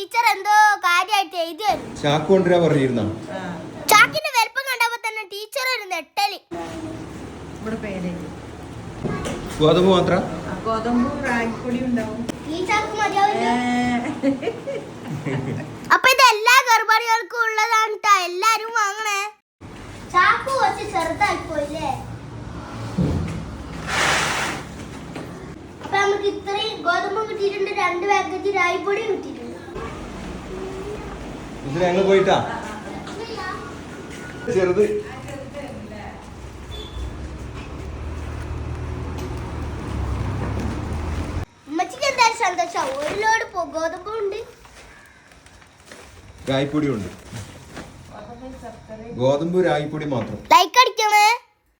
Teacher എന്തോ കാര്യമായിട്ട് എഴുതി ചാക്ക് കൊണ്ടുവരാൻ പറഞ്ഞിരുന്നോ? ചാക്കിന്റെ വലിപ്പം കണ്ടപ്പോ തന്നെ ടീച്ചർ ഒരു നെട്ടല്. ഗോതമ്പ് മാത്രം? ഗോതമ്പ് റാഗിപ്പൊടി ഉണ്ടാവും. ഈ ചാക്ക് മതിയാവില്ല. അപ്പൊ ഇത് എല്ലാ ഗർഭിണികൾക്കും ഉള്ളതാണ് ട്ടാ, എല്ലാരും വാങ്ങണേ. ചാക്ക് കുറച്ച് ചെറുതായി പോയില്ലേ? അപ്പൊ നമുക്ക് ഇത്രയും ഗോതമ്പ് കിട്ടിയിട്ടുണ്ട്, 2 പാക്കറ്റ് രായിപ്പൊടി കിട്ടിയിട്ടുണ്ട്. ഇതിൽ ഞങ്ങൾ പോയിട്ടാ ചെറുത് ഉമ്മച്ചിക്ക് എന്തായാലും സന്തോഷം, ഒരു ലോഡ് ഗോതമ്പും ഉണ്ട്, രായിപ്പൊടി ഉണ്ട്. ഗോതമ്പ് രായിപ്പൊടി മാത്രം.